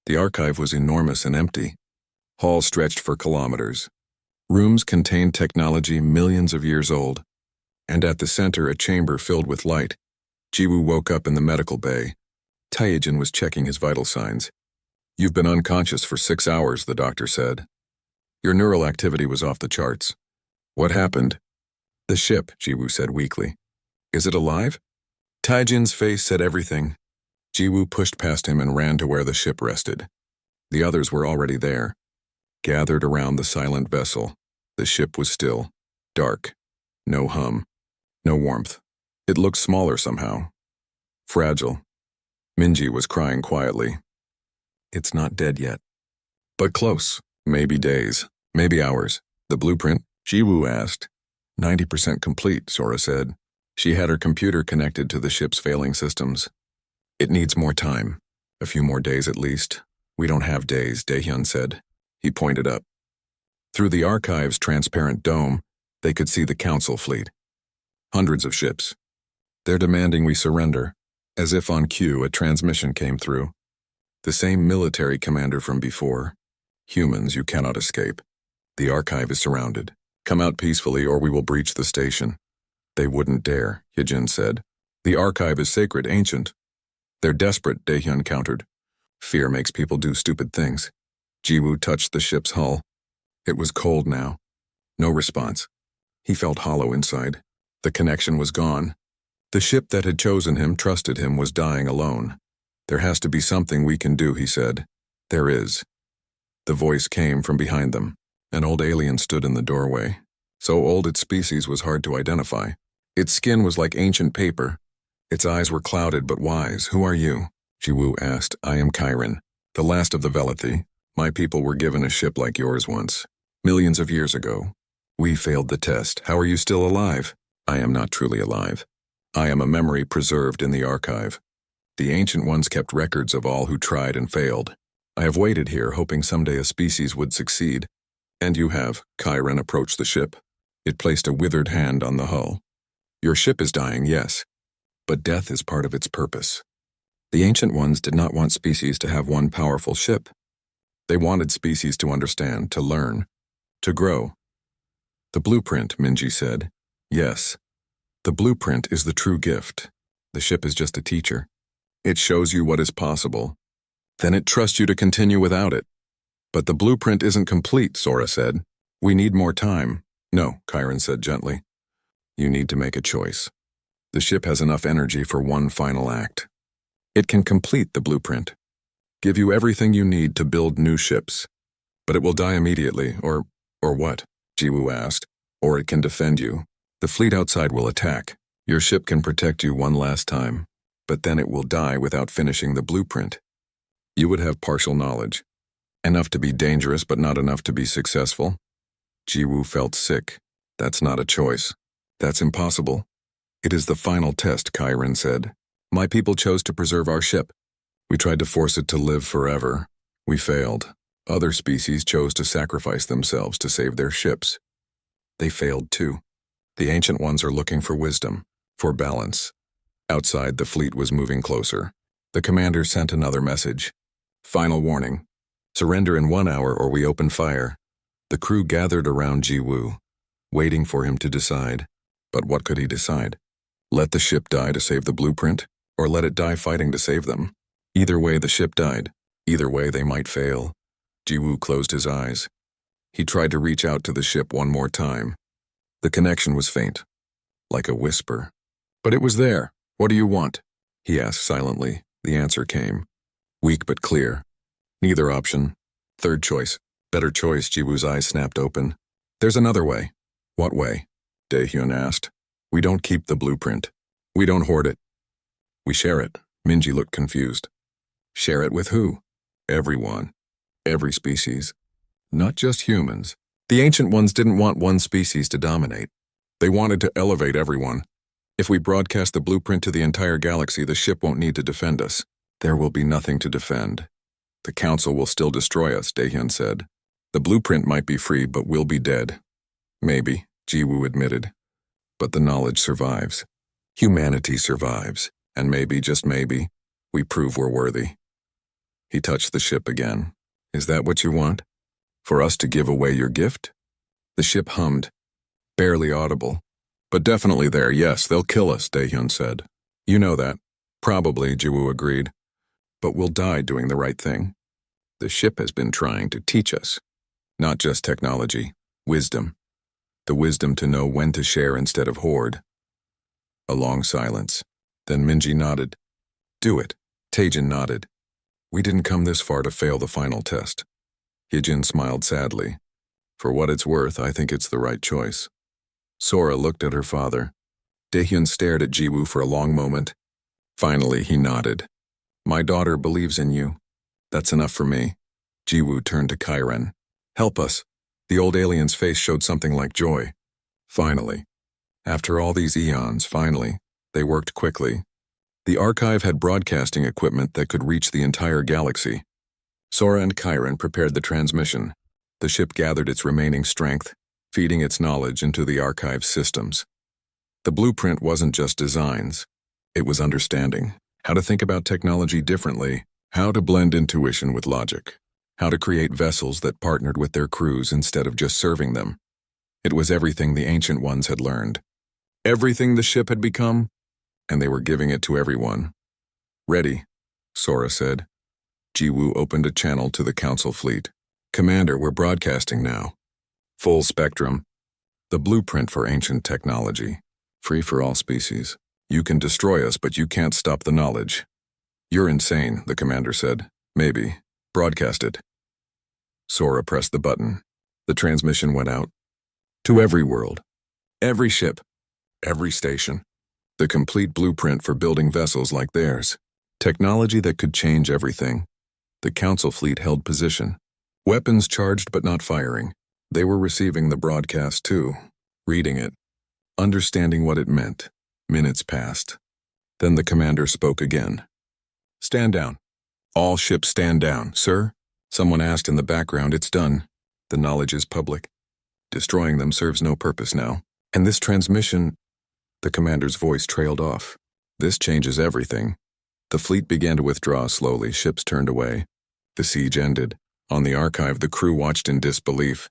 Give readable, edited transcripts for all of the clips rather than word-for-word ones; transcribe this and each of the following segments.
The archive was enormous and empty. Halls stretched for kilometers. Rooms contained technology millions of years old. And at the center, a chamber filled with light. Jiwoo woke up in the medical bay. Taejin was checking his vital signs. "You've been unconscious for 6 hours," the doctor said. "Your neural activity was off the charts." "What happened?" "The ship," Jiwoo said weakly. "Is it alive?" Taejin's face said everything. Jiwoo pushed past him and ran to where the ship rested. The others were already there, gathered around the silent vessel. The ship was still, dark, no hum, no warmth. It looked smaller somehow. Fragile. Minji was crying quietly. "It's not dead yet." "But close. Maybe days, maybe hours." "The blueprint?" Jiwoo asked. 90% complete, Sora said. She had her computer connected to the ship's failing systems. "It needs more time. A few more days at least." "We don't have days," Daehyun said. He pointed up. Through the archive's transparent dome, they could see the council fleet. Hundreds of ships. "They're demanding we surrender." As if on cue, a transmission came through. The same military commander from before. "Humans, you cannot escape. The archive is surrounded. Come out peacefully or we will breach the station." "They wouldn't dare," Hyejin said. "The archive is sacred, ancient." "They're desperate," Daehyun countered. "Fear makes people do stupid things." Jiwoo touched the ship's hull. It was cold now. No response. He felt hollow inside. The connection was gone. The ship that had chosen him, trusted him, was dying alone. "There has to be something we can do," he said. "There is." The voice came from behind them. An old alien stood in the doorway. So old its species was hard to identify. Its skin was like ancient paper. Its eyes were clouded but wise. "Who are you?" Jiwoo asked. "I am Chiron, the last of the Velethi. My people were given a ship like yours once, millions of years ago. We failed the test. How are you still alive?" "I am not truly alive. I am a memory preserved in the archive. The ancient ones kept records of all who tried and failed. I have waited here, hoping someday a species would succeed. And you have." Chiron approached the ship. It placed a withered hand on the hull. "Your ship is dying, yes. But death is part of its purpose." The ancient ones did not want species to have one powerful ship. They wanted species to understand, to learn, to grow. "The blueprint," Minji said. "Yes. The blueprint is the true gift. The ship is just a teacher. It shows you what is possible. Then it trusts you to continue without it." "But the blueprint isn't complete," Sora said. "We need more time." "No," Chiron said gently. "You need to make a choice. The ship has enough energy for one final act. It can complete the blueprint, give you everything you need to build new ships. But it will die immediately, or what?" Jiwoo asked. "Or it can defend you. The fleet outside will attack. Your ship can protect you one last time, but then it will die without finishing the blueprint. You would have partial knowledge. Enough to be dangerous, but not enough to be successful." Jiwoo felt sick. "That's not a choice. That's impossible." "It is the final test," Chiron said. "My people chose to preserve our ship. We tried to force it to live forever. We failed. Other species chose to sacrifice themselves to save their ships. They failed too. The ancient ones are looking for wisdom, for balance." Outside, the fleet was moving closer. The commander sent another message. "Final warning. Surrender in 1 hour or we open fire." The crew gathered around Jiwoo, waiting for him to decide. But what could he decide? Let the ship die to save the blueprint, or let it die fighting to save them? Either way, the ship died. Either way, they might fail. Jiwoo closed his eyes. He tried to reach out to the ship one more time. The connection was faint, like a whisper. "But it was there. What do you want?" he asked silently. The answer came, weak but clear. "Neither option. Third choice." "Better choice," Jiwoo's eyes snapped open. "There's another way." "What way?" Daehyun asked. "We don't keep the blueprint. We don't hoard it. We share it." Minji looked confused. "Share it with who?" "Everyone. Every species. Not just humans." The ancient ones didn't want one species to dominate. They wanted to elevate everyone. "If we broadcast the blueprint to the entire galaxy, the ship won't need to defend us." "There will be nothing to defend. The council will still destroy us," Daehyun said. "The blueprint might be free, but we'll be dead." "Maybe," Jiwoo admitted. "But the knowledge survives. Humanity survives. And maybe, just maybe, we prove we're worthy." He touched the ship again. Is that what you want? For us to give away your gift? The ship hummed, barely audible. But definitely there, yes, they'll kill us, Daehyun said. You know that. Probably, Jiwoo agreed. But we'll die doing the right thing. The ship has been trying to teach us. Not just technology, wisdom. The wisdom to know when to share instead of hoard. A long silence. Then Minji nodded. Do it. Taejin nodded. We didn't come this far to fail the final test. Hyejin smiled sadly. For what it's worth, I think it's the right choice. Sora looked at her father. Daehyun stared at Jiwoo for a long moment. Finally, he nodded. My daughter believes in you. That's enough for me. Jiwoo turned to Kairen. Help us. The old alien's face showed something like joy. Finally. After all these eons, finally, they worked quickly. The archive had broadcasting equipment that could reach the entire galaxy. Sora and Kairen prepared the transmission. The ship gathered its remaining strength, feeding its knowledge into the archive's systems. The blueprint wasn't just designs. It was understanding. How to think about technology differently, how to blend intuition with logic, how to create vessels that partnered with their crews instead of just serving them. It was everything the Ancient Ones had learned. Everything the ship had become, and they were giving it to everyone. Ready, Sora said. Jiwoo opened a channel to the Council fleet. Commander, we're broadcasting now. Full spectrum. The blueprint for ancient technology. Free for all species. You can destroy us, but you can't stop the knowledge. You're insane, the commander said. Maybe. Broadcast it. Sora pressed the button. The transmission went out. To every world. Every ship. Every station. The complete blueprint for building vessels like theirs. Technology that could change everything. The Council fleet held position. Weapons charged but not firing. They were receiving the broadcast too, reading it, understanding what it meant. Minutes passed. Then the commander spoke again. Stand down. All ships stand down, sir. Someone asked in the background. It's done. The knowledge is public. Destroying them serves no purpose now. And this transmission... The commander's voice trailed off. This changes everything. The fleet began to withdraw slowly. Ships turned away. The siege ended. On the archive, the crew watched in disbelief.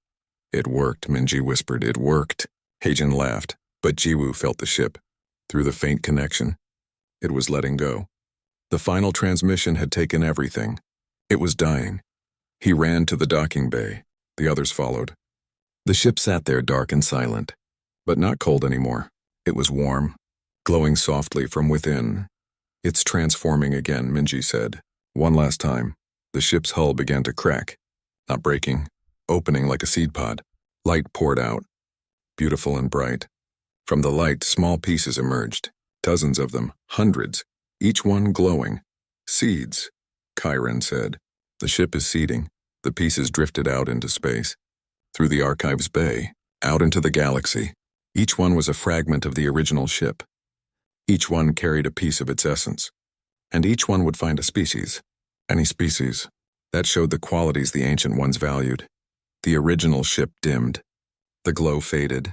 It worked, Minji whispered. It worked. Hyejin laughed, but Jiwoo felt the ship. Through the faint connection. It was letting go. The final transmission had taken everything. It was dying. He ran to the docking bay. The others followed. The ship sat there dark and silent, but not cold anymore. It was warm, glowing softly from within. It's transforming again, Minji said. One last time. The ship's hull began to crack. Not breaking, opening like a seed pod. Light poured out. Beautiful and bright. From the light, small pieces emerged. Dozens of them, hundreds, each one glowing. Seeds, Kairen said. The ship is seeding. The pieces drifted out into space. Through the archive's bay, out into the galaxy. Each one was a fragment of the original ship. Each one carried a piece of its essence. And each one would find a species. Any species. That showed the qualities the Ancient Ones valued. The original ship dimmed. The glow faded.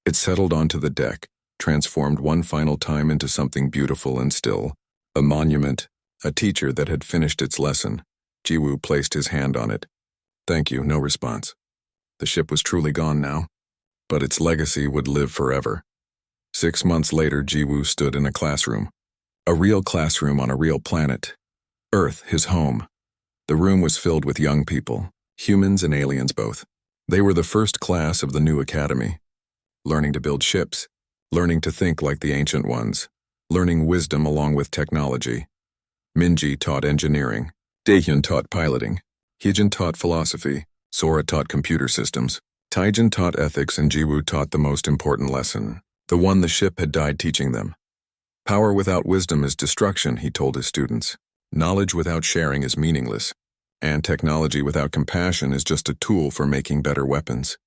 It settled onto the deck, transformed one final time into something beautiful and still. A monument, a teacher that had finished its lesson. Jiwoo placed his hand on it. Thank you, no response. The ship was truly gone now. But its legacy would live forever. 6 months later, Jiwoo stood in a classroom. A real classroom on a real planet. Earth, his home. The room was filled with young people, humans and aliens both. They were the first class of the new academy. Learning to build ships, learning to think like the Ancient Ones, learning wisdom along with technology. Minji taught engineering. Daehyun taught piloting. Hyejin taught philosophy. Sora taught computer systems. Taejin taught ethics and Jiwoo taught the most important lesson, the one the ship had died teaching them. Power without wisdom is destruction, he told his students. Knowledge without sharing is meaningless, and technology without compassion is just a tool for making better weapons.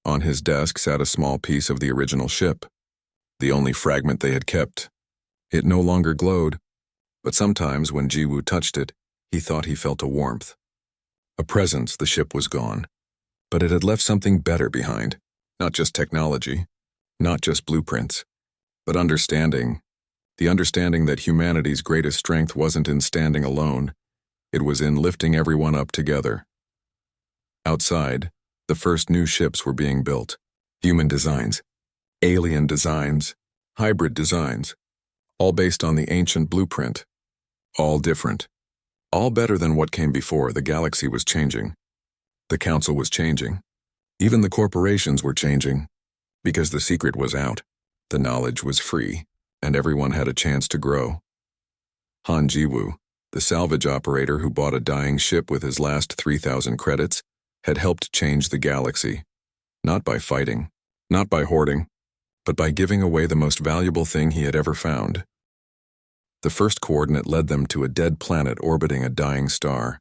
On his desk sat a small piece of the original ship, the only fragment they had kept. It no longer glowed, but sometimes when Jiwoo touched it, he thought he felt a warmth. A presence. The ship was gone. But it had left something better behind. Not just technology, not just blueprints, but understanding. The understanding that humanity's greatest strength wasn't in standing alone. It was in lifting everyone up together. Outside, the first new ships were being built. Human designs, alien designs, hybrid designs, all based on the ancient blueprint. All different. All better than what came before. The galaxy was changing. The council was changing. Even the corporations were changing. Because the secret was out, the knowledge was free, and everyone had a chance to grow. Han Jiwoo, the salvage operator who bought a dying ship with his last 3,000 credits, had helped change the galaxy. Not by fighting, not by hoarding, but by giving away the most valuable thing he had ever found. The first coordinate led them to a dead planet orbiting a dying star.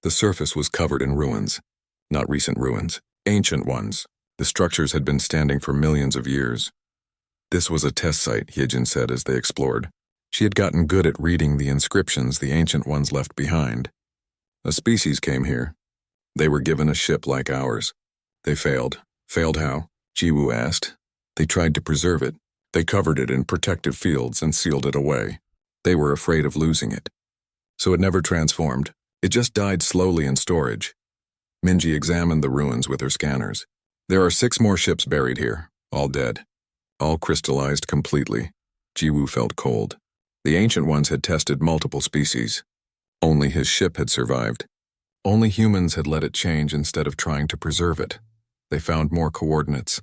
The surface was covered in ruins. Not recent ruins, ancient ones. The structures had been standing for millions of years. This was a test site, Hyejin said as they explored. She had gotten good at reading the inscriptions the ancient ones left behind. A species came here. They were given a ship like ours. They failed. Failed how? Jiwoo asked. They tried to preserve it. They covered it in protective fields and sealed it away. They were afraid of losing it. So it never transformed. It just died slowly in storage. Minji examined the ruins with her scanners. There are 6 more ships buried here, all dead. All crystallized completely. Jiwoo felt cold. The ancient ones had tested multiple species. Only his ship had survived. Only humans had let it change instead of trying to preserve it. They found more coordinates.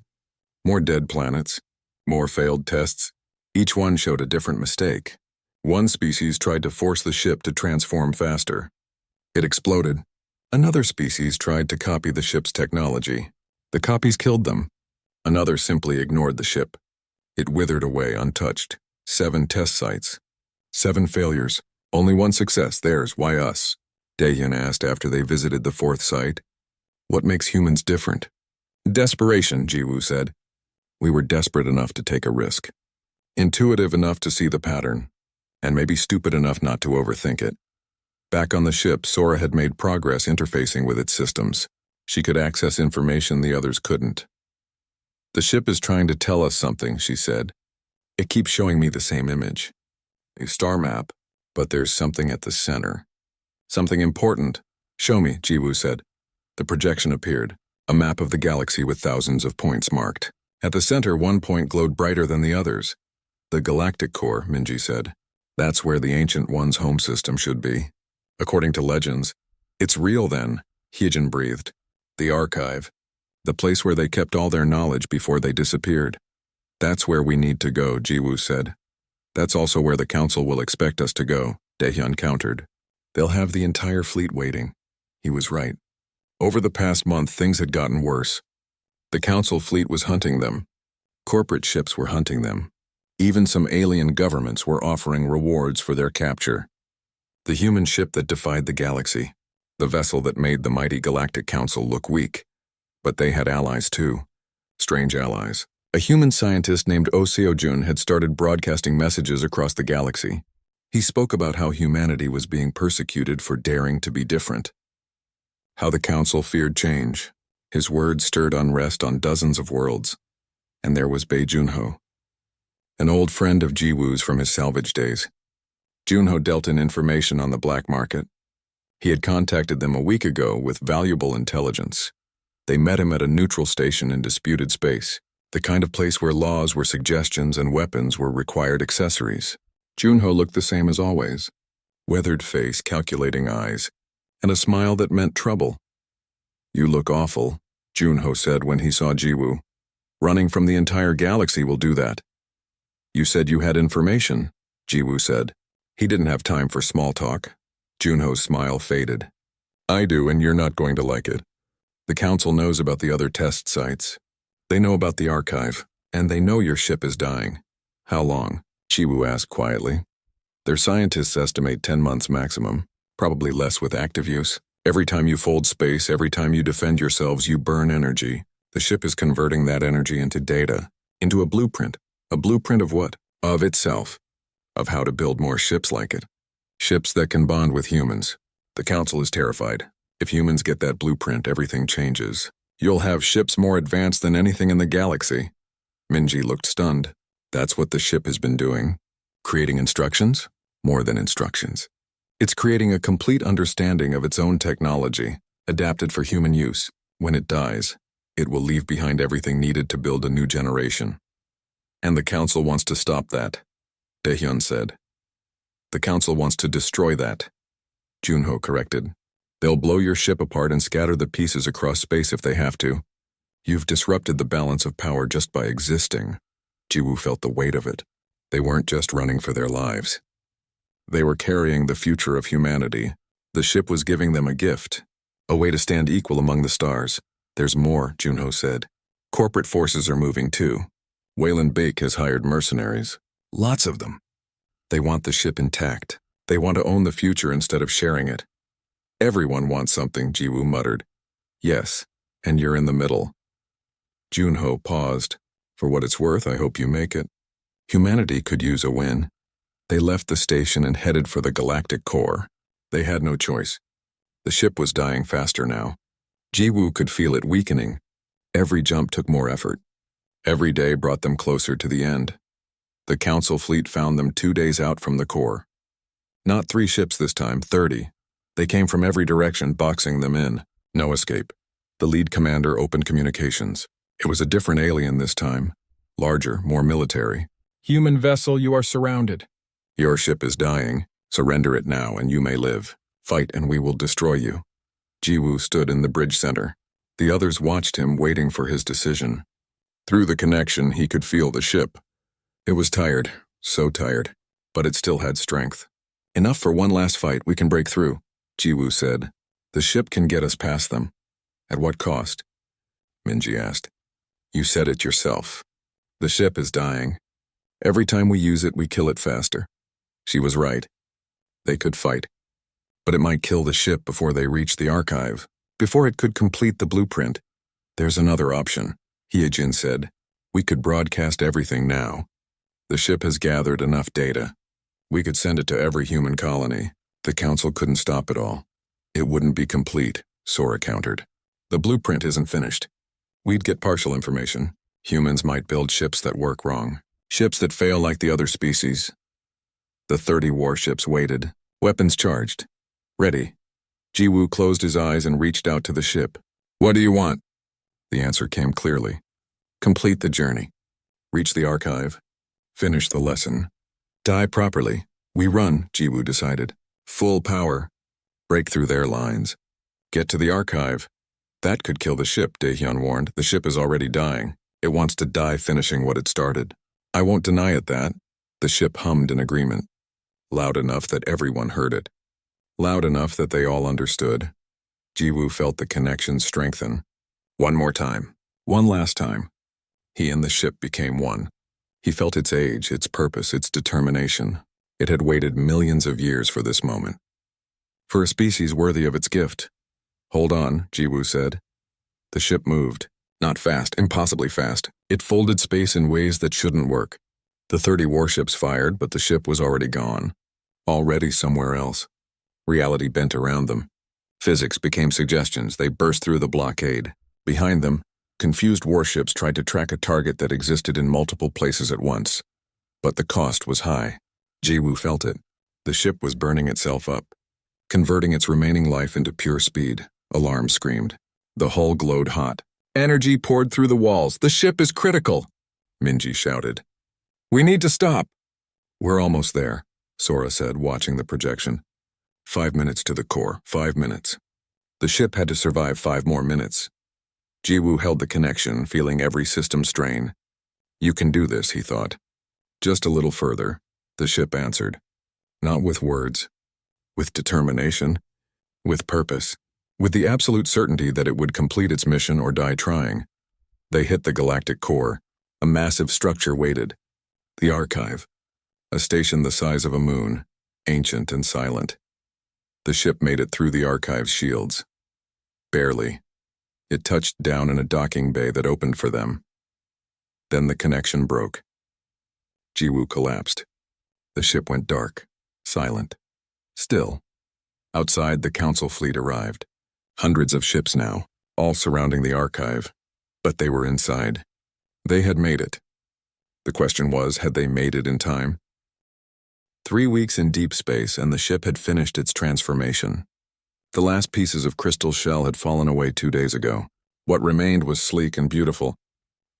More dead planets. More failed tests. Each one showed a different mistake. One species tried to force the ship to transform faster. It exploded. Another species tried to copy the ship's technology. The copies killed them. Another simply ignored the ship. It withered away untouched. 7 test sites. 7 failures. Only 1 success, theirs, why us? Daehyun asked after they visited the 4th site. What makes humans different? Desperation, Jiwoo said. We were desperate enough to take a risk. Intuitive enough to see the pattern. And maybe stupid enough not to overthink it. Back on the ship, Sora had made progress interfacing with its systems. She could access information the others couldn't. The ship is trying to tell us something, she said. It keeps showing me the same image. A star map, but there's something at the center. Something important. Show me, Jiwoo said. The projection appeared, a map of the galaxy with thousands of points marked. At the center, 1 point glowed brighter than the others. The galactic core, Minji said. That's where the Ancient One's home system should be. According to legends. It's real then, Hyejin breathed. The archive. The place where they kept all their knowledge before they disappeared. That's where we need to go, Jiwoo said. That's also where the council will expect us to go, Daehyun countered. They'll have the entire fleet waiting. He was right. Over the past month, things had gotten worse. The council fleet was hunting them. Corporate ships were hunting them. Even some alien governments were offering rewards for their capture. The human ship that defied the galaxy. The vessel that made the mighty Galactic Council look weak. But they had allies too. Strange allies. A human scientist named Oh Seo-jun had started broadcasting messages across the galaxy. He spoke about how humanity was being persecuted for daring to be different. How the council feared change. His words stirred unrest on dozens of worlds. And there was Bae Junho, an old friend of Jiwoo's from his salvage days. Junho dealt in information on the black market. He had contacted them a week ago with valuable intelligence. They met him at a neutral station in disputed space, the kind of place where laws were suggestions and weapons were required accessories. Junho looked the same as always. Weathered face, calculating eyes, and a smile that meant trouble. You look awful, Junho said when he saw Jiwoo. Running from the entire galaxy will do that. You said you had information, Jiwoo said. He didn't have time for small talk. Junho's smile faded. I do, and you're not going to like it. The council knows about the other test sites. They know about the archive, and they know your ship is dying. How long? Jiwoo asked quietly. Their scientists estimate 10 months maximum, probably less with active use. Every time you fold space, every time you defend yourselves, you burn energy. The ship is converting that energy into data, into a blueprint. A blueprint of what? Of itself. Of how to build more ships like it. Ships that can bond with humans. The council is terrified. If humans get that blueprint, everything changes. You'll have ships more advanced than anything in the galaxy. Minji looked stunned. That's what the ship has been doing. Creating instructions? More than instructions. It's creating a complete understanding of its own technology, adapted for human use. When it dies, it will leave behind everything needed to build a new generation. And the Council wants to stop that, Daehyun said. The Council wants to destroy that, Junho corrected. They'll blow your ship apart and scatter the pieces across space if they have to. You've disrupted the balance of power just by existing. Jiwoo felt the weight of it. They weren't just running for their lives. They were carrying the future of humanity. The ship was giving them a gift, a way to stand equal among the stars. There's more, Junho said. Corporate forces are moving too. Wayland Bake has hired mercenaries. Lots of them. They want the ship intact. They want to own the future instead of sharing it. Everyone wants something, Jiwoo muttered. Yes, and you're in the middle. Junho paused. For what it's worth, I hope you make it. Humanity could use a win. They left the station and headed for the galactic core. They had no choice. The ship was dying faster now. Jiwoo could feel it weakening. Every jump took more effort. Every day brought them closer to the end. The Council fleet found them 2 days out from the core. Not 3 ships this time, 30. They came from every direction, boxing them in. No escape. The lead commander opened communications. It was a different alien this time. Larger, more military. Human vessel, you are surrounded. Your ship is dying. Surrender it now and you may live. Fight and we will destroy you. Jiwoo stood in the bridge center. The others watched him, waiting for his decision. Through the connection, he could feel the ship. It was tired, so tired, but it still had strength. Enough for one last fight, we can break through, Jiwoo said. The ship can get us past them. At what cost? Minji asked. You said it yourself. The ship is dying. Every time we use it, we kill it faster. She was right. They could fight. But it might kill the ship before they reach the archive, before it could complete the blueprint. There's another option, Hyejin said. We could broadcast everything now. The ship has gathered enough data. We could send it to every human colony. The Council couldn't stop it all. It wouldn't be complete, Sora countered. The blueprint isn't finished. We'd get partial information. Humans might build ships that work wrong. Ships that fail like the other species. The 30 warships waited, weapons charged. Ready. Jiwoo closed his eyes and reached out to the ship. What do you want? The answer came clearly. Complete the journey. Reach the archive. Finish the lesson. Die properly. We run, Jiwoo decided. Full power. Break through their lines. Get to the archive. That could kill the ship, Daehyun warned. The ship is already dying. It wants to die finishing what it started. I won't deny it that. The ship hummed in agreement. Loud enough that everyone heard it. Loud enough that they all understood. Jiwoo felt the connection strengthen. One more time. One last time. He and the ship became one. He felt its age, its purpose, its determination. It had waited millions of years for this moment. For a species worthy of its gift. Hold on, Jiwoo said. The ship moved. Not fast, impossibly fast. It folded space in ways that shouldn't work. The 30 warships fired, but the ship was already gone. Already somewhere else. Reality bent around them. Physics became suggestions. They burst through the blockade. Behind them, confused warships tried to track a target that existed in multiple places at once. But the cost was high. Jiwoo felt it. The ship was burning itself up, converting its remaining life into pure speed. Alarm screamed. The hull glowed hot. Energy poured through the walls. The ship is critical, Minji shouted. We need to stop. We're almost there, Sora said, watching the projection. 5 minutes to the core, 5 minutes. The ship had to survive 5 more minutes. Jiwoo held the connection, feeling every system strain. You can do this, he thought. Just a little further, the ship answered. Not with words. With determination. With purpose. With the absolute certainty that it would complete its mission or die trying. They hit the galactic core. A massive structure waited. The archive. A station the size of a moon, ancient and silent. The ship made it through the archive's shields. Barely. It touched down in a docking bay that opened for them. Then the connection broke. Jiwoo collapsed. The ship went dark, silent, still. Outside, the Council fleet arrived. Hundreds of ships now, all surrounding the archive. But they were inside. They had made it. The question was, had they made it in time? 3 weeks in deep space and the ship had finished its transformation. The last pieces of crystal shell had fallen away 2 days ago. What remained was sleek and beautiful.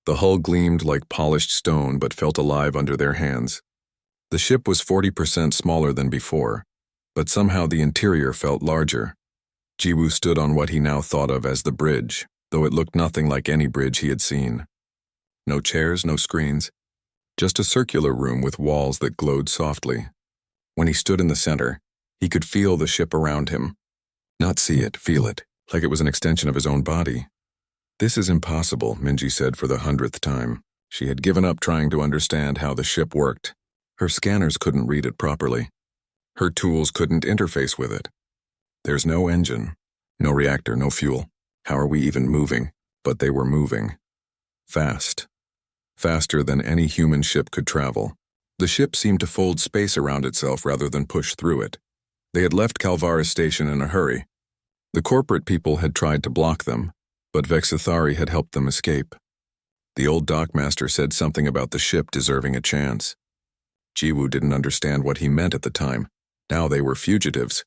The hull gleamed like polished stone but felt alive under their hands. The ship was 40% smaller than before, but somehow the interior felt larger. Jiwoo stood on what he now thought of as the bridge, though it looked nothing like any bridge he had seen. No chairs, no screens, just a circular room with walls that glowed softly. When he stood in the center, he could feel the ship around him. Not see it, feel it, like it was an extension of his own body. This is impossible, Minji said for the 100th time. She had given up trying to understand how the ship worked. Her scanners couldn't read it properly. Her tools couldn't interface with it. There's no engine, no reactor, no fuel. How are we even moving? But they were moving. Fast. Faster than any human ship could travel. The ship seemed to fold space around itself rather than push through it. They had left Calvara Station in a hurry. The corporate people had tried to block them, but Vexithari had helped them escape. The old dockmaster said something about the ship deserving a chance. Jiwoo didn't understand what he meant at the time. Now they were fugitives.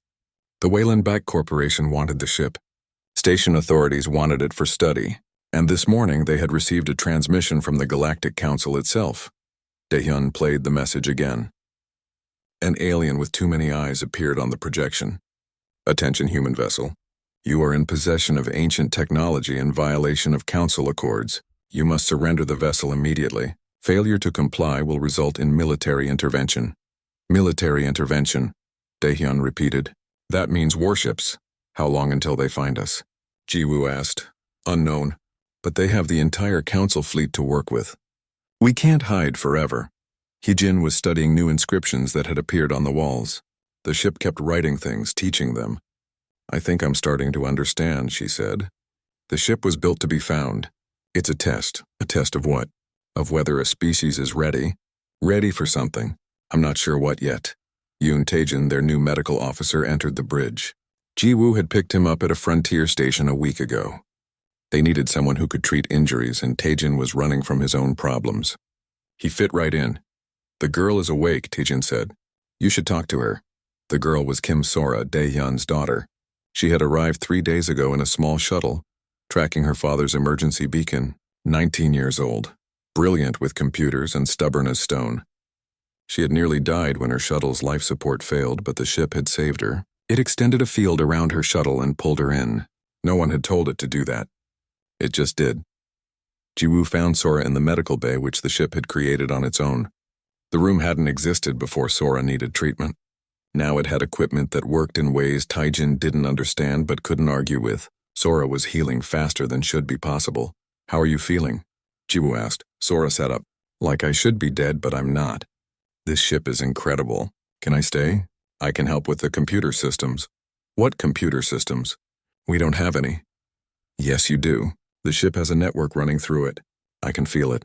The Wayland Back Corporation wanted the ship. Station authorities wanted it for study, and this morning they had received a transmission from the Galactic Council itself. Daehyun played the message again. An alien with too many eyes appeared on the projection. Attention, human vessel. You are in possession of ancient technology in violation of Council accords. You must surrender the vessel immediately. Failure to comply will result in military intervention. Military intervention, Daehyun repeated. That means warships. How long until they find us? Jiwoo asked. Unknown, but they have the entire Council fleet to work with. We can't hide forever. Heejin was studying new inscriptions that had appeared on the walls. The ship kept writing things, teaching them. I think I'm starting to understand, she said. The ship was built to be found. It's a test. A test of what? Of whether a species is ready. Ready for something. I'm not sure what yet. Yoon Taejin, their new medical officer, entered the bridge. Jiwoo had picked him up at a frontier station a week ago. They needed someone who could treat injuries, and Taejin was running from his own problems. He fit right in. The girl is awake, Taejin said. You should talk to her. The girl was Kim Sora, Daehyun's daughter. She had arrived 3 days ago in a small shuttle, tracking her father's emergency beacon, 19 years old, brilliant with computers and stubborn as stone. She had nearly died when her shuttle's life support failed, but the ship had saved her. It extended a field around her shuttle and pulled her in. No one had told it to do that. It just did. Jiwoo found Sora in the medical bay which the ship had created on its own. The room hadn't existed before Sora needed treatment. Now it had equipment that worked in ways Taejin didn't understand but couldn't argue with. Sora was healing faster than should be possible. How are you feeling? Jiwoo asked. Sora sat up. Like I should be dead, but I'm not. This ship is incredible. Can I stay? I can help with the computer systems. What computer systems? We don't have any. Yes, you do. The ship has a network running through it. I can feel it.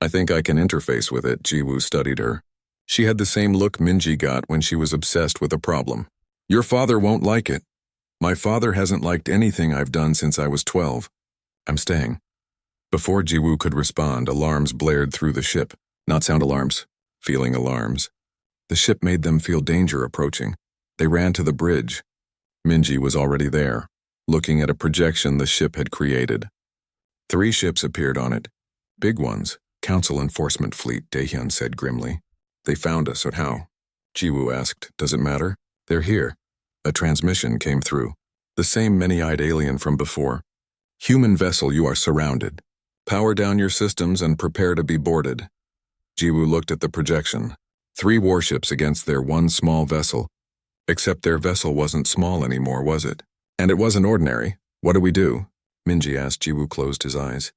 I think I can interface with it, Jiwoo studied her. She had the same look Minji got when she was obsessed with a problem. Your father won't like it. My father hasn't liked anything I've done since I was 12. I'm staying. Before Jiwoo could respond, alarms blared through the ship. Not sound alarms, feeling alarms. The ship made them feel danger approaching. They ran to the bridge. Minji was already there, looking at a projection the ship had created. 3 ships appeared on it. Big ones. Council Enforcement Fleet, Daehyun said grimly. They found us, or how? Jiwoo asked. Does it matter? They're here. A transmission came through. The same many-eyed alien from before. Human vessel, you are surrounded. Power down your systems and prepare to be boarded. Jiwoo looked at the projection. 3 warships against their one small vessel. Except their vessel wasn't small anymore, was it? And it wasn't ordinary. What do we do? Minji asked. Jiwoo closed his eyes.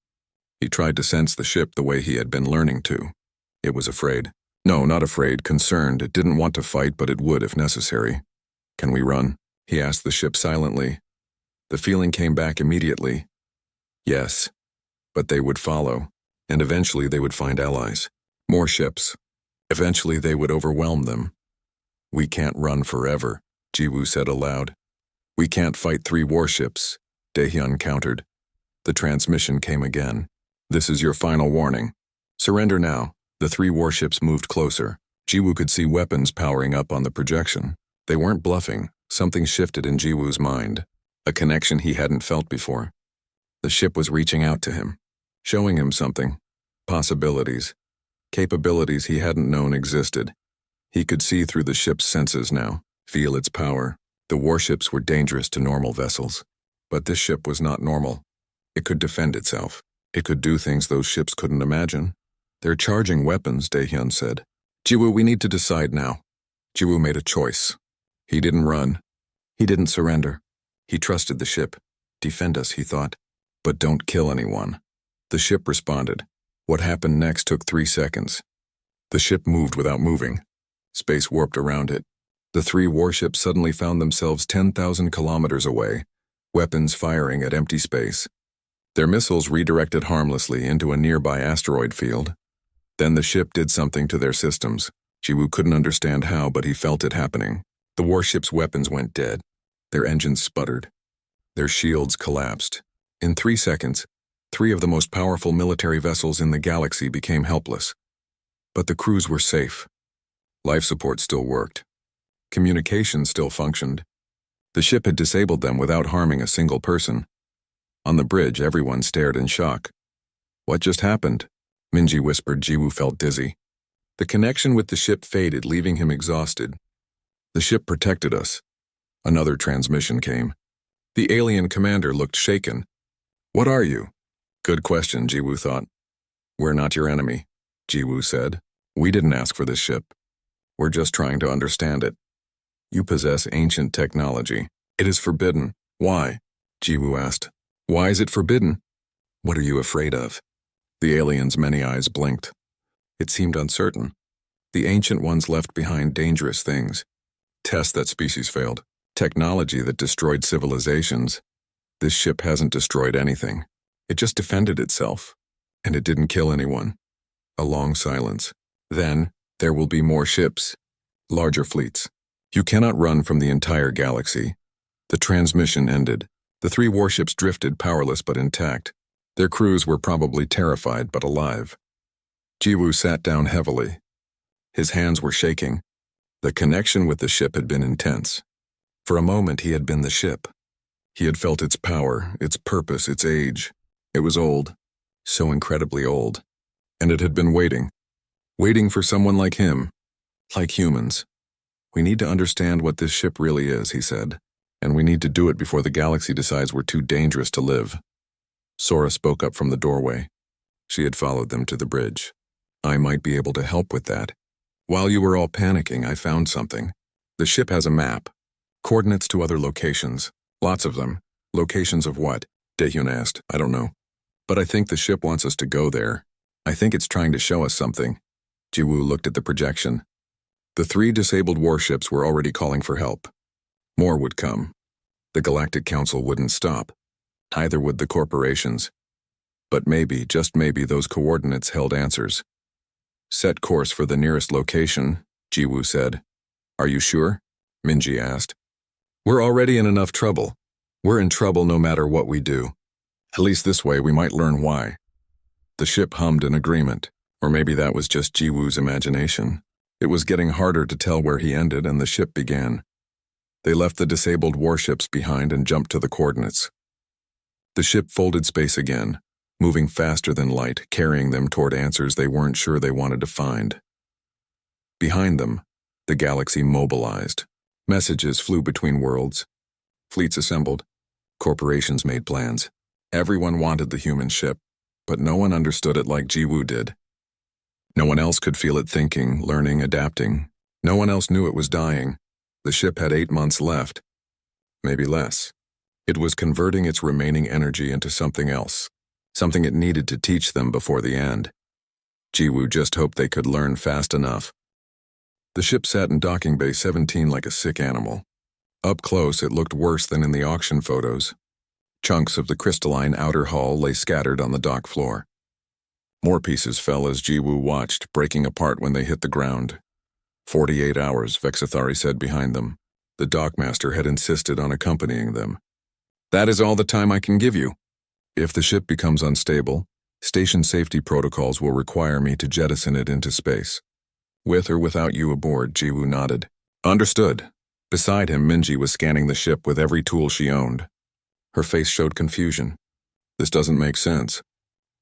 He tried to sense the ship the way he had been learning to. It was afraid. No, not afraid, concerned. It didn't want to fight, but it would if necessary. Can we run? He asked the ship silently. The feeling came back immediately. Yes. But they would follow, and eventually they would find allies. More ships. Eventually they would overwhelm them. We can't run forever, Jiwoo said aloud. We can't fight 3 warships, Daehyun countered. The transmission came again. This is your final warning. Surrender now. The 3 warships moved closer. Jiwoo could see weapons powering up on the projection. They weren't bluffing. Something shifted in Jiwoo's mind, a connection he hadn't felt before. The ship was reaching out to him, showing him something, possibilities, capabilities he hadn't known existed. He could see through the ship's senses now, feel its power. The warships were dangerous to normal vessels, but this ship was not normal. It could defend itself. It could do things those ships couldn't imagine. They're charging weapons, Daehyun said. Jiwoo, we need to decide now. Jiwoo made a choice. He didn't run. He didn't surrender. He trusted the ship. Defend us, he thought. But don't kill anyone. The ship responded. What happened next took 3 seconds. The ship moved without moving. Space warped around it. The 3 warships suddenly found themselves 10,000 kilometers away, weapons firing at empty space. Their missiles redirected harmlessly into a nearby asteroid field. Then the ship did something to their systems. Jiwoo couldn't understand how, but he felt it happening. The warship's weapons went dead. Their engines sputtered. Their shields collapsed. In 3 seconds, 3 of the most powerful military vessels in the galaxy became helpless. But the crews were safe. Life support still worked. Communication still functioned. The ship had disabled them without harming a single person. On the bridge, everyone stared in shock. What just happened? Minji whispered. Jiwoo felt dizzy. The connection with the ship faded, leaving him exhausted. The ship protected us. Another transmission came. The alien commander looked shaken. What are you? Good question, Jiwoo thought. We're not your enemy, Jiwoo said. We didn't ask for this ship. We're just trying to understand it. You possess ancient technology. It is forbidden. Why? Jiwoo asked. Why is it forbidden? What are you afraid of? The alien's many eyes blinked. It seemed uncertain. The ancient ones left behind dangerous things. Tests that species failed. Technology that destroyed civilizations. This ship hasn't destroyed anything. It just defended itself. And it didn't kill anyone. A long silence. Then, there will be more ships. Larger fleets. You cannot run from the entire galaxy. The transmission ended. The 3 warships drifted, powerless but intact. Their crews were probably terrified but alive. Jiwoo sat down heavily. His hands were shaking. The connection with the ship had been intense. For a moment he had been the ship. He had felt its power, its purpose, its age. It was old, so incredibly old. And it had been waiting. Waiting for someone like him. Like humans. We need to understand what this ship really is, he said. And we need to do it before the galaxy decides we're too dangerous to live. Sora spoke up from the doorway. She had followed them to the bridge. I might be able to help with that. While you were all panicking, I found something. The ship has a map. Coordinates to other locations. Lots of them. Locations of what? Daehyun asked. I don't know. But I think the ship wants us to go there. I think it's trying to show us something. Jiwoo looked at the projection. The 3 disabled warships were already calling for help. More would come. The Galactic Council wouldn't stop. Neither would the corporations. But maybe, just maybe, those coordinates held answers. Set course for the nearest location, Jiwoo said. Are you sure? Minji asked. We're already in enough trouble. We're in trouble no matter what we do. At least this way we might learn why. The ship hummed in agreement, or maybe that was just Jiwoo's imagination. It was getting harder to tell where he ended and the ship began. They left the disabled warships behind and jumped to the coordinates. The ship folded space again, moving faster than light, carrying them toward answers they weren't sure they wanted to find. Behind them, the galaxy mobilized. Messages flew between worlds. Fleets assembled. Corporations made plans. Everyone wanted the human ship, but no one understood it like Jiwoo did. No one else could feel it thinking, learning, adapting. No one else knew it was dying. The ship had 8 months left. Maybe less. It was converting its remaining energy into something else. Something it needed to teach them before the end. Jiwoo just hoped they could learn fast enough. The ship sat in docking bay 17 like a sick animal. Up close, it looked worse than in the auction photos. Chunks of the crystalline outer hull lay scattered on the dock floor. More pieces fell as Jiwoo watched, breaking apart when they hit the ground. 48 hours, Vexathari said behind them. The dockmaster had insisted on accompanying them. That is all the time I can give you. If the ship becomes unstable, station safety protocols will require me to jettison it into space. With or without you aboard, Jiwoo nodded. Understood. Beside him, Minji was scanning the ship with every tool she owned. Her face showed confusion. This doesn't make sense.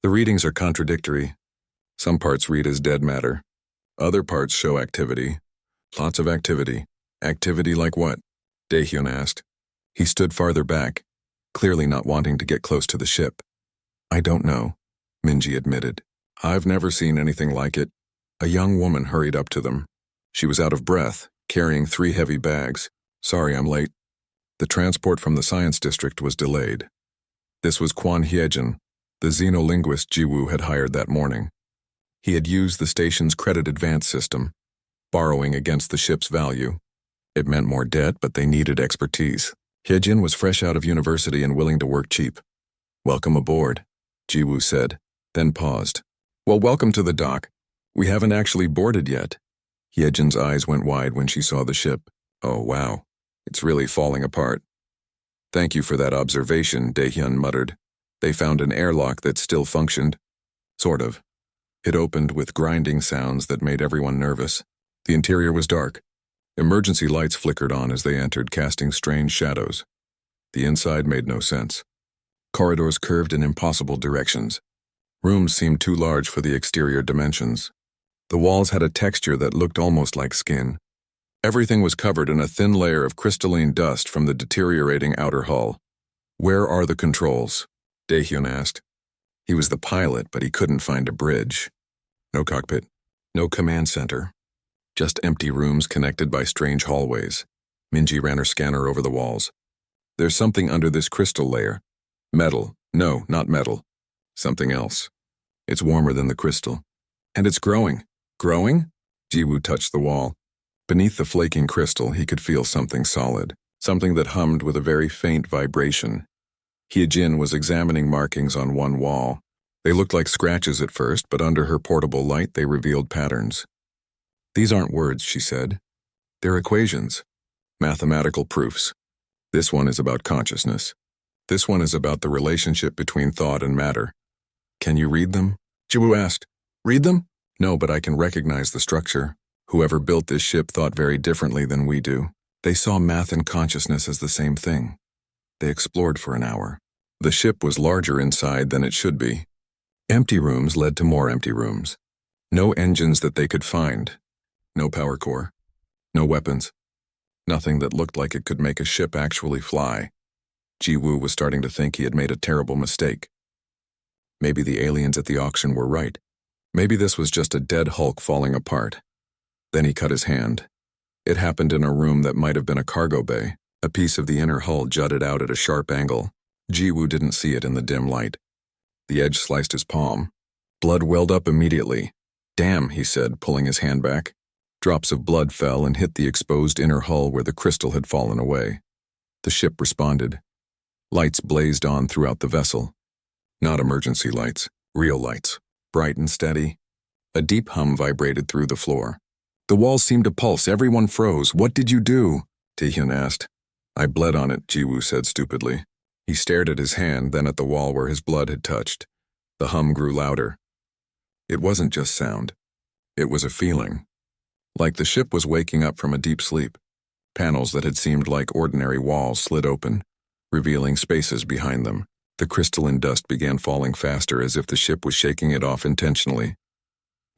The readings are contradictory. Some parts read as dead matter. Other parts show activity. Lots of activity. Activity like what? Daehyun asked. He stood farther back, clearly not wanting to get close to the ship. I don't know, Minji admitted. I've never seen anything like it. A young woman hurried up to them. She was out of breath, carrying 3 heavy bags. Sorry, I'm late. The transport from the science district was delayed. This was Kwon Hyejin, the xenolinguist Jiwoo had hired that morning. He had used the station's credit advance system, borrowing against the ship's value. It meant more debt, but they needed expertise. Hyejin was fresh out of university and willing to work cheap. Welcome aboard, Jiwoo said, then paused. Well, welcome to the dock. We haven't actually boarded yet. Hyejin's eyes went wide when she saw the ship. Oh, wow. It's really falling apart. Thank you for that observation, Daehyun muttered. They found an airlock that still functioned. Sort of. It opened with grinding sounds that made everyone nervous. The interior was dark. Emergency lights flickered on as they entered, casting strange shadows. The inside made no sense. Corridors curved in impossible directions. Rooms seemed too large for the exterior dimensions. The walls had a texture that looked almost like skin. Everything was covered in a thin layer of crystalline dust from the deteriorating outer hull. Where are the controls? Daehyun asked. He was the pilot, but he couldn't find a bridge. No cockpit. No command center. Just empty rooms connected by strange hallways. Minji ran her scanner over the walls. There's something under this crystal layer. Metal. No, not metal. Something else. It's warmer than the crystal. And it's growing. Growing? Jiwoo touched the wall. Beneath the flaking crystal, he could feel something solid, something that hummed with a very faint vibration. Hyejin was examining markings on one wall. They looked like scratches at first, but under her portable light they revealed patterns. These aren't words, she said. They're equations. Mathematical proofs. This one is about consciousness. This one is about the relationship between thought and matter. Can you read them? Jiwoo asked. Read them? No, but I can recognize the structure. Whoever built this ship thought very differently than we do. They saw math and consciousness as the same thing. They explored for an hour. The ship was larger inside than it should be. Empty rooms led to more empty rooms. No engines that they could find. No power core. No weapons. Nothing that looked like it could make a ship actually fly. Jiwoo was starting to think he had made a terrible mistake. Maybe the aliens at the auction were right. Maybe this was just a dead hulk falling apart. Then he cut his hand. It happened in a room that might have been a cargo bay. A piece of the inner hull jutted out at a sharp angle. Jiwoo didn't see it in the dim light. The edge sliced his palm. Blood welled up immediately. Damn, he said, pulling his hand back. Drops of blood fell and hit the exposed inner hull where the crystal had fallen away. The ship responded. Lights blazed on throughout the vessel. Not emergency lights, real lights, bright and steady. A deep hum vibrated through the floor. The walls seemed to pulse. Everyone froze. What did you do? Daehyun asked. I bled on it, Jiwoo said stupidly. He stared at his hand, then at the wall where his blood had touched. The hum grew louder. It wasn't just sound. It was a feeling. Like the ship was waking up from a deep sleep. Panels that had seemed like ordinary walls slid open, revealing spaces behind them. The crystalline dust began falling faster as if the ship was shaking it off intentionally.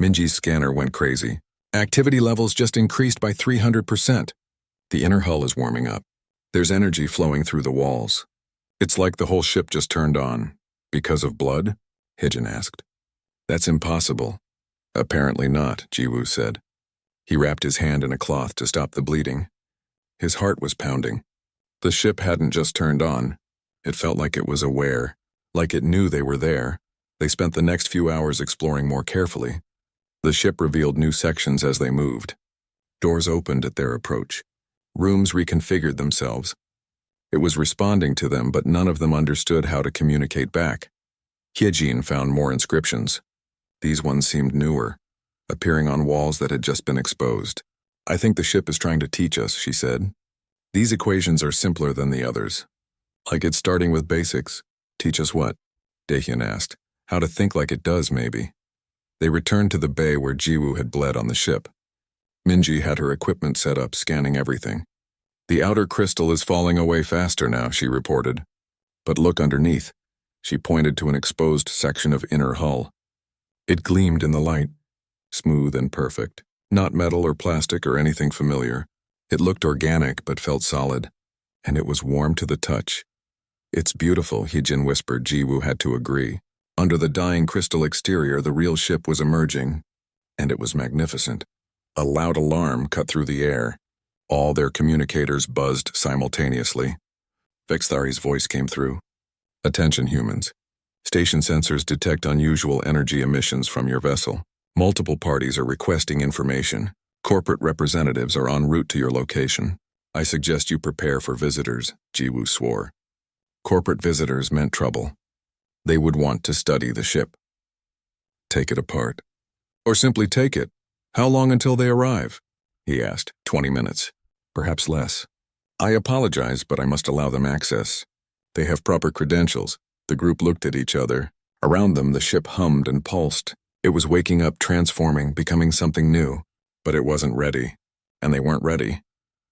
Minji's scanner went crazy. Activity levels just increased by 300%. The inner hull is warming up. There's energy flowing through the walls. It's like the whole ship just turned on. Because of blood? Hyejin asked. That's impossible. Apparently not, Jiwoo said. He wrapped his hand in a cloth to stop the bleeding. His heart was pounding. The ship hadn't just turned on. It felt like it was aware, like it knew they were there. They spent the next few hours exploring more carefully. The ship revealed new sections as they moved. Doors opened at their approach. Rooms reconfigured themselves. It was responding to them, but none of them understood how to communicate back. Hyejin found more inscriptions. These ones seemed newer, appearing on walls that had just been exposed. I think the ship is trying to teach us, she said. These equations are simpler than the others. Like it's starting with basics. Teach us what? Daehyun asked. How to think like it does, maybe. They returned to the bay where Jiwoo had bled on the ship. Minji had her equipment set up, scanning everything. The outer crystal is falling away faster now, she reported. But look underneath. She pointed to an exposed section of inner hull. It gleamed in the light, smooth and perfect. Not metal or plastic or anything familiar. It looked organic but felt solid, and it was warm to the touch. It's beautiful, Heejin whispered. Jiwoo had to agree. Under the dying crystal exterior, the real ship was emerging, and it was magnificent. A loud alarm cut through the air. All their communicators buzzed simultaneously. Vexthari's voice came through. Attention, humans. Station sensors detect unusual energy emissions from your vessel. Multiple parties are requesting information. Corporate representatives are en route to your location. I suggest you prepare for visitors, Jiwoo swore. Corporate visitors meant trouble. They would want to study the ship. Take it apart. Or simply take it. How long until they arrive? He asked. 20 minutes. Perhaps less. I apologize, but I must allow them access. They have proper credentials. The group looked at each other. Around them, the ship hummed and pulsed. It was waking up, transforming, becoming something new. But it wasn't ready. And they weren't ready.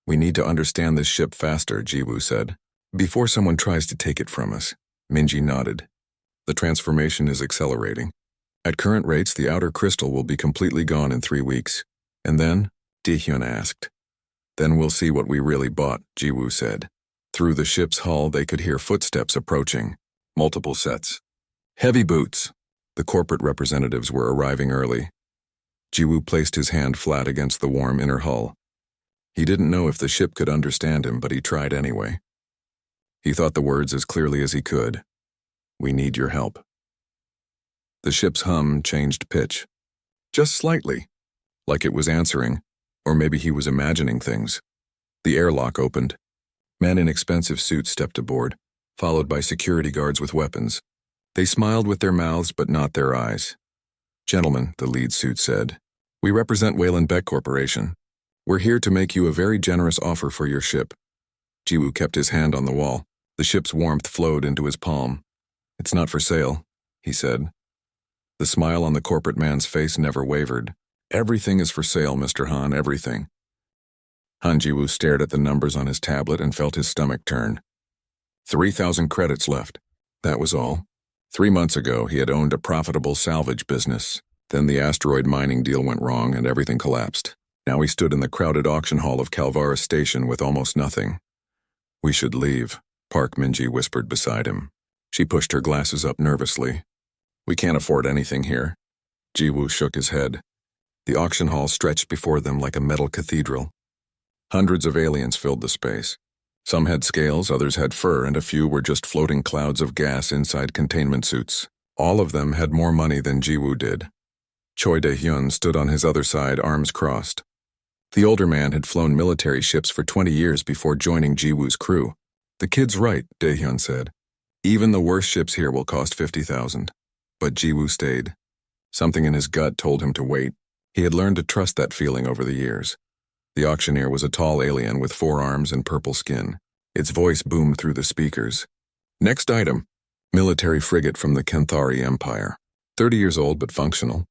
We need to understand this ship faster, Jiwoo said. Before someone tries to take it from us. Minji nodded. The transformation is accelerating. At current rates, the outer crystal will be completely gone in 3 weeks. And then? Daehyun asked. Then we'll see what we really bought, Jiwoo said. Through the ship's hull, they could hear footsteps approaching. Multiple sets. Heavy boots. The corporate representatives were arriving early. Jiwoo placed his hand flat against the warm inner hull. He didn't know if the ship could understand him, but he tried anyway. He thought the words as clearly as he could. We need your help. The ship's hum changed pitch. Just slightly. Like it was answering, or maybe he was imagining things. The airlock opened. Men in expensive suits stepped aboard, followed by security guards with weapons. They smiled with their mouths but not their eyes. Gentlemen, the lead suit said, we represent Wayland Beck Corporation. We're here to make you a very generous offer for your ship. Jiwoo kept his hand on the wall. The ship's warmth flowed into his palm. It's not for sale, he said. The smile on the corporate man's face never wavered. Everything is for sale, Mr. Han, everything. Han Jiwoo stared at the numbers on his tablet and felt his stomach turn. 3,000 credits left. That was all. 3 months ago, he had owned a profitable salvage business. Then the asteroid mining deal went wrong and everything collapsed. Now he stood in the crowded auction hall of Calvara Station with almost nothing. We should leave, Park Minji whispered beside him. She pushed her glasses up nervously. We can't afford anything here. Jiwoo shook his head. The auction hall stretched before them like a metal cathedral. Hundreds of aliens filled the space. Some had scales, others had fur, and a few were just floating clouds of gas inside containment suits. All of them had more money than Jiwoo did. Choi Dae-hyun stood on his other side, arms crossed. The older man had flown military ships for 20 years before joining Jiwoo's crew. The kid's right, Dae-hyun said. Even the worst ships here will cost 50,000. But Jiwoo stayed. Something in his gut told him to wait. He had learned to trust that feeling over the years. The auctioneer was a tall alien with 4 arms and purple skin. Its voice boomed through the speakers. Next item. Military frigate from the Kenthari Empire. 30 years old but functional.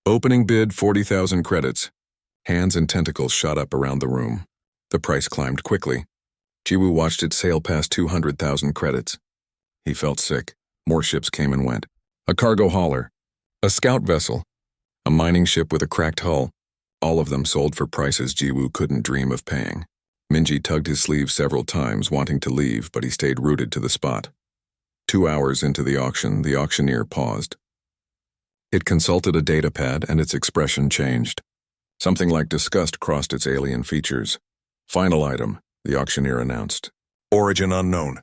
Opening bid 40,000 credits. Hands and tentacles shot up around the room. The price climbed quickly. Jiwoo watched it sail past 200,000 credits. He felt sick. More ships came and went. A cargo hauler. A scout vessel. A mining ship with a cracked hull. All of them sold for prices Jiwoo couldn't dream of paying. Minji tugged his sleeve several times, wanting to leave, but he stayed rooted to the spot. 2 hours into the auction, the auctioneer paused. It consulted a datapad and its expression changed. Something like disgust crossed its alien features. Final item, the auctioneer announced. Origin unknown.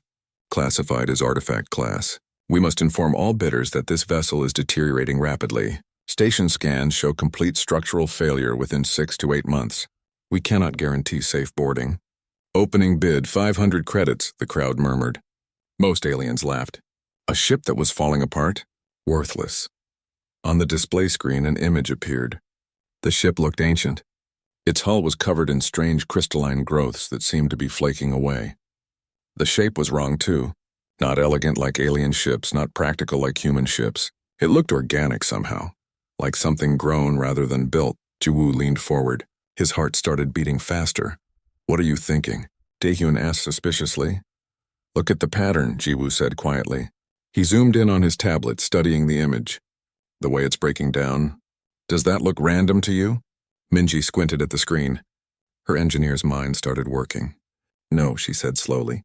Classified as artifact class. We must inform all bidders that this vessel is deteriorating rapidly. Station scans show complete structural failure within 6 to 8 months. We cannot guarantee safe boarding. Opening bid 500 credits, the crowd murmured. Most aliens laughed. A ship that was falling apart? Worthless. On the display screen, an image appeared. The ship looked ancient. Its hull was covered in strange crystalline growths that seemed to be flaking away. The shape was wrong too. Not elegant like alien ships, not practical like human ships. It looked organic somehow. Like something grown rather than built. Jiwoo leaned forward. His heart started beating faster. "What are you thinking?" Daehyun asked suspiciously. "Look at the pattern," Jiwoo said quietly. He zoomed in on his tablet, studying the image. "The way it's breaking down. Does that look random to you?" Minji squinted at the screen. Her engineer's mind started working. "No," she said slowly.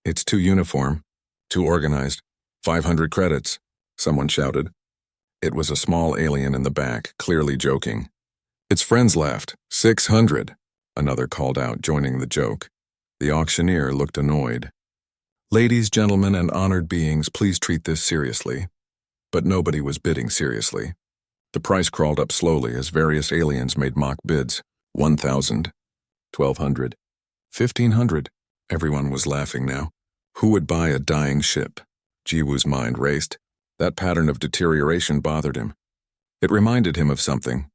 "It's too uniform, too organized. 500 credits," someone shouted. It was a small alien in the back, clearly joking. Its friends laughed. 600, another called out, joining the joke. The auctioneer looked annoyed. "Ladies, gentlemen, and honored beings, please treat this seriously." But nobody was bidding seriously. The price crawled up slowly as various aliens made mock bids. 1,000, 1,200, 1,500. Everyone was laughing now. Who would buy a dying ship? Jiwoo's mind raced. That pattern of deterioration bothered him. It reminded him of something.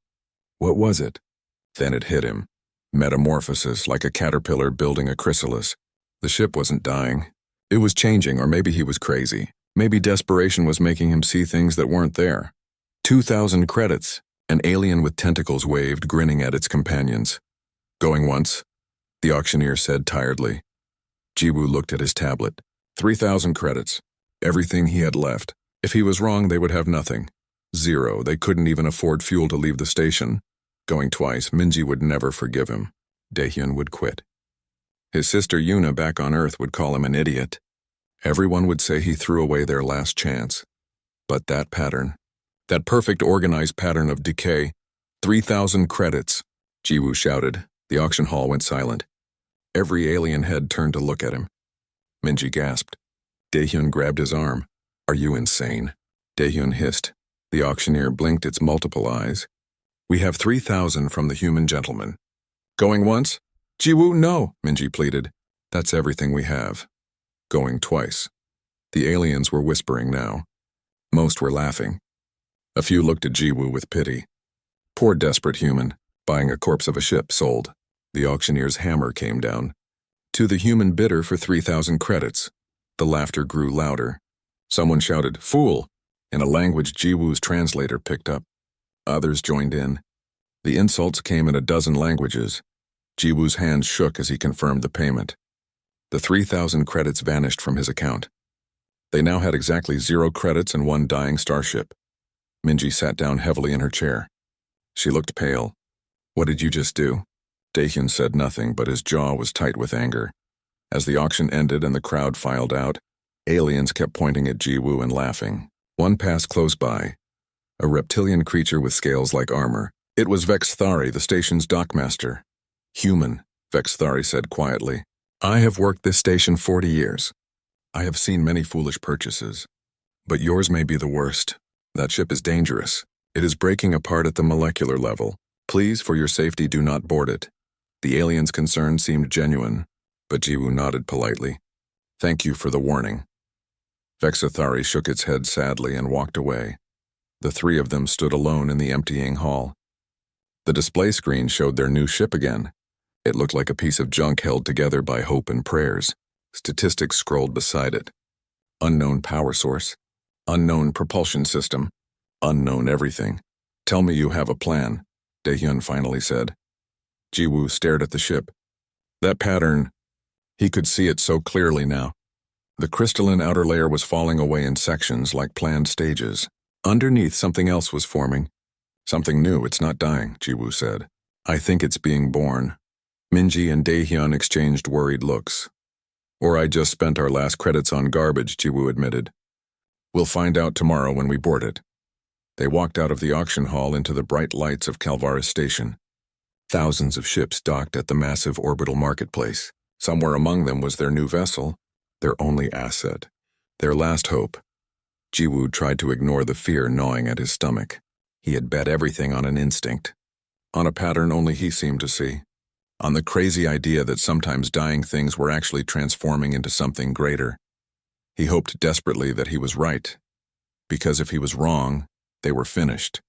What was it? Then it hit him. Metamorphosis, like a caterpillar building a chrysalis. The ship wasn't dying. It was changing, or maybe he was crazy. Maybe desperation was making him see things that weren't there. 2,000 credits. An alien with tentacles waved, grinning at its companions. "Going once?" the auctioneer said tiredly. Jiwoo looked at his tablet. 3,000 credits. Everything he had left. If he was wrong, they would have nothing. 0. They couldn't even afford fuel to leave the station. Going twice, Minji would never forgive him. Daehyun would quit. His sister Yuna back on Earth would call him an idiot. Everyone would say he threw away their last chance. But that pattern, that perfect organized pattern of decay, 3,000 credits, Jiwoo shouted. The auction hall went silent. Every alien head turned to look at him. Minji gasped. Daehyun grabbed his arm. "Are you insane?" Daehyun hissed. The auctioneer blinked its multiple eyes. "We have 3,000 from the human gentleman." "Going once?" "Jiwoo, no," Minji pleaded. "That's everything we have." "Going twice." The aliens were whispering now. Most were laughing. A few looked at Jiwoo with pity. Poor desperate human, buying a corpse of a ship sold. The auctioneer's hammer came down. To the human bidder for 3,000 credits. The laughter grew louder. Someone shouted, "Fool!" in a language Jiwoo's translator picked up. Others joined in. The insults came in a dozen languages. Jiwoo's hands shook as he confirmed the payment. The 3,000 credits vanished from his account. They now had exactly 0 credits and 1 dying starship. Minji sat down heavily in her chair. She looked pale. "What did you just do?" Daehyun said nothing, but his jaw was tight with anger. As the auction ended and the crowd filed out, aliens kept pointing at Jiwoo and laughing. One passed close by. A reptilian creature with scales like armor. It was Vexthari, the station's dockmaster. "Human," Vexthari said quietly. "I have worked this station 40 years. I have seen many foolish purchases. But yours may be the worst. That ship is dangerous. It is breaking apart at the molecular level. Please, for your safety, do not board it." The alien's concern seemed genuine, but Jiwoo nodded politely. "Thank you for the warning." Vexthari shook its head sadly and walked away. The 3 of them stood alone in the emptying hall. The display screen showed their new ship again. It looked like a piece of junk held together by hope and prayers. Statistics scrolled beside it. Unknown power source. Unknown propulsion system. Unknown everything. "Tell me you have a plan," Daehyun finally said. Jiwoo stared at the ship. That pattern, he could see it so clearly now. The crystalline outer layer was falling away in sections like planned stages. Underneath, something else was forming. "Something new, it's not dying," Jiwoo said. "I think it's being born." Minji and Daehyun exchanged worried looks. "Or I just spent our last credits on garbage," Jiwoo admitted. "We'll find out tomorrow when we board it." They walked out of the auction hall into the bright lights of Calvaris Station. Thousands of ships docked at the massive orbital marketplace. Somewhere among them was their new vessel, their only asset, their last hope. Jiwoo tried to ignore the fear gnawing at his stomach. He had bet everything on an instinct, on a pattern only he seemed to see, on the crazy idea that sometimes dying things were actually transforming into something greater. He hoped desperately that he was right, because if he was wrong, they were finished.